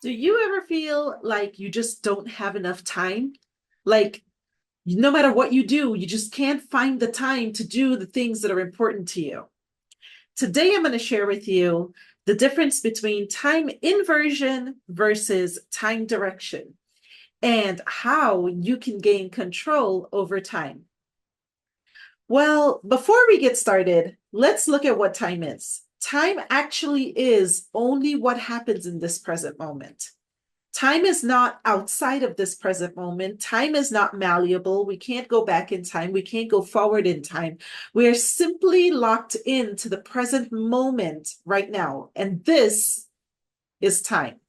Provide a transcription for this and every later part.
Do you ever feel like you just don't have enough time? Like, no matter what you do, you just can't find the time to do the things that are important to you. Today, I'm going to share with you the difference between time inversion versus time direction and how you can gain control over time. Well, before we get started, let's look at what time is. Time actually is only what happens in this present moment. Time is not outside of this present moment. Time is not malleable. We can't go back in time. We can't go forward in time. We are simply locked into the present moment right now. And this is time.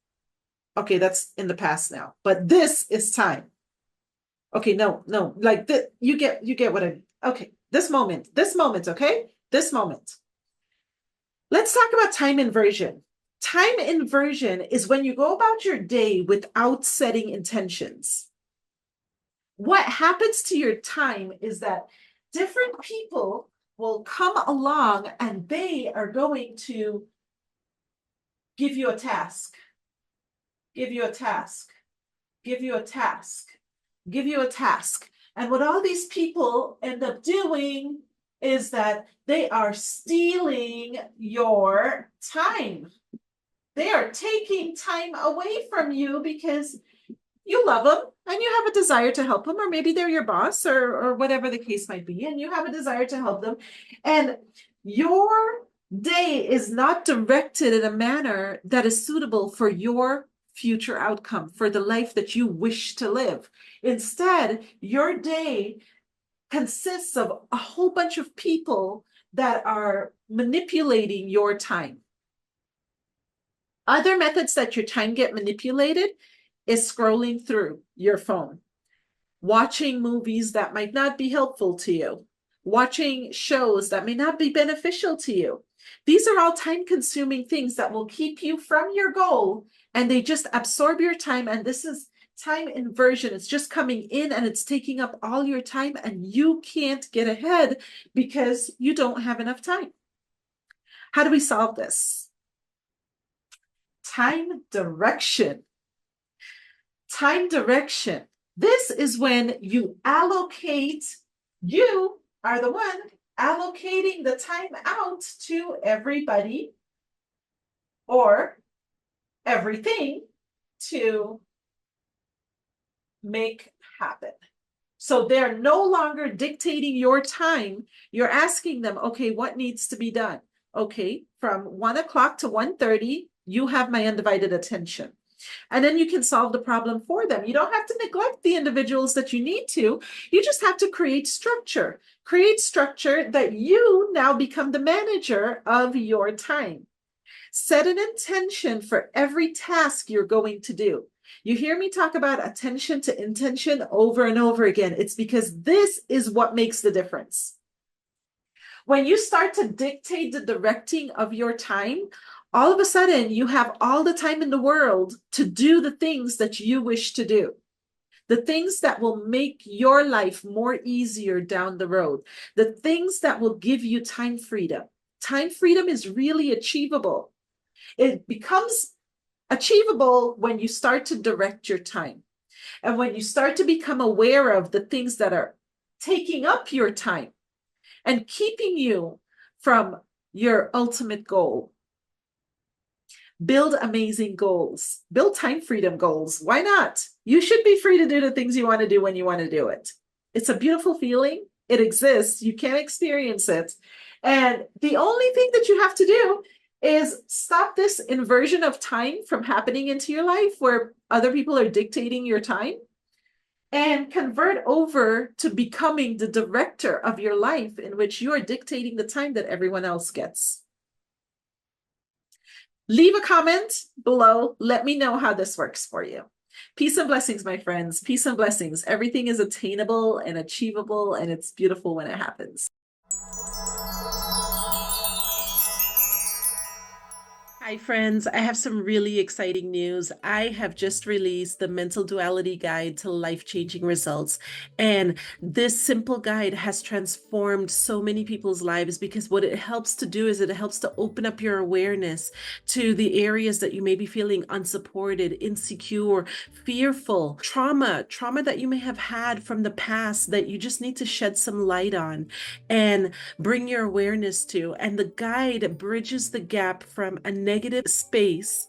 Okay, that's in the past now, but this is time. Okay, no, like you get what okay, this moment, okay? This moment. Let's talk about time inversion. Time inversion is when you go about your day without setting intentions. What happens to your time is that different people will come along and they are going to give you a task, give you a task, give you a task, give you a task. And what all these people end up doing is that they are stealing your time. They are taking time away from you because you love them and you have a desire to help them, or maybe they're your boss or whatever the case might be, and you have a desire to help them. And your day is not directed in a manner that is suitable for your future outcome, for the life that you wish to live. Instead, your day consists of a whole bunch of people that are manipulating your time. Other methods that your time get manipulated is scrolling through your phone, watching movies that might not be helpful to you, watching shows that may not be beneficial to you. These are all time-consuming things that will keep you from your goal, and they just absorb your time. And this is time inversion. It's just coming in and it's taking up all your time, and you can't get ahead because you don't have enough time. How do we solve this? Time direction. Time direction. This is when you allocate, you are the one allocating the time out to everybody or everything to make happen. So they're no longer dictating your time. You're asking them, okay, what needs to be done? Okay, from 1 o'clock to 1:30, you have my undivided attention. And then you can solve the problem for them. You don't have to neglect the individuals that you need to. You just have to create structure. Create structure that you now become the manager of your time. Set an intention for every task you're going to do. You hear me talk about attention to intention over and over again. It's because this is what makes the difference. When you start to dictate the directing of your time, all of a sudden you have all the time in the world to do the things that you wish to do. The things that will make your life more easier down the road. The things that will give you time freedom. Time freedom is really achievable. It becomes achievable when you start to direct your time. And when you start to become aware of the things that are taking up your time and keeping you from your ultimate goal. Build amazing goals. Build time freedom goals. Why not? You should be free to do the things you want to do when you want to do it. It's a beautiful feeling. It exists. You can experience it. And the only thing that you have to do is stop this inversion of time from happening into your life where other people are dictating your time, and convert over to becoming the director of your life, in which you are dictating the time that everyone else gets. Leave a comment below. Let me know how this works for you. Peace and blessings, my friends. Peace and blessings. Everything is attainable and achievable, and it's beautiful when it happens. Hi, friends. I have some really exciting news. I have just released the Mental Duality Guide to Life-Changing Results. And this simple guide has transformed so many people's lives because what it helps to do is it helps to open up your awareness to the areas that you may be feeling unsupported, insecure, fearful, trauma that you may have had from the past that you just need to shed some light on and bring your awareness to. And the guide bridges the gap from a negative space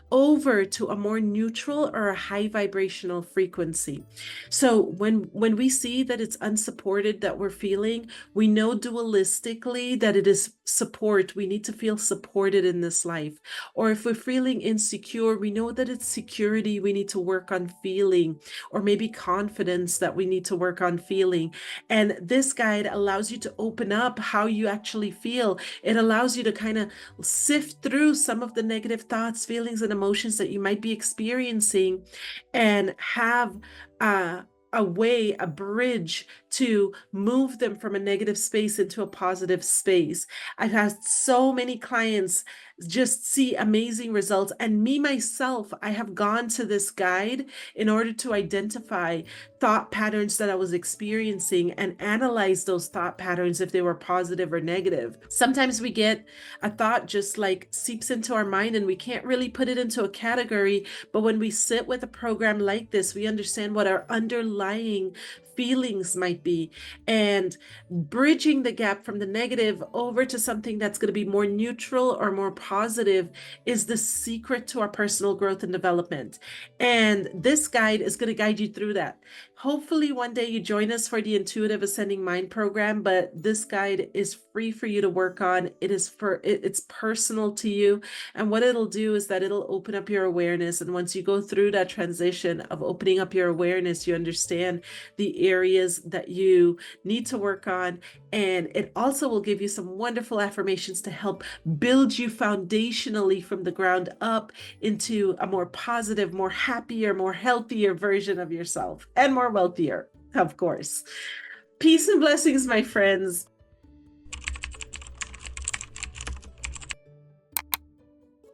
over to a more neutral or a high vibrational frequency. So when we see that it's unsupported that we're feeling, we know dualistically that it is support. We need to feel supported in this life. Or if we're feeling insecure, we know that it's security we need to work on feeling, or maybe confidence that we need to work on feeling. And this guide allows you to open up how you actually feel. It allows you to kind of sift through some of the negative thoughts, feelings, and emotions that you might be experiencing and have a way, a bridge to move them from a negative space into a positive space. I've had so many clients just see amazing results. And me, myself, I have gone to this guide in order to identify thought patterns that I was experiencing and analyze those thought patterns if they were positive or negative. Sometimes we get a thought just like seeps into our mind and we can't really put it into a category. But when we sit with a program like this, we understand what our underlying feelings might be, and bridging the gap from the negative over to something that's going to be more neutral or more positive is the secret to our personal growth and development. And this guide is going to guide you through that. Hopefully one day you join us for the Intuitive Ascending Mind program, but this guide is free for you to work on. It's personal to you. And what it'll do is that it'll open up your awareness. And once you go through that transition of opening up your awareness, you understand the areas that you need to work on. And it also will give you some wonderful affirmations to help build you foundationally from the ground up into a more positive, more happier, more healthier version of yourself, and more wealthier, of course. Peace and blessings, my friends.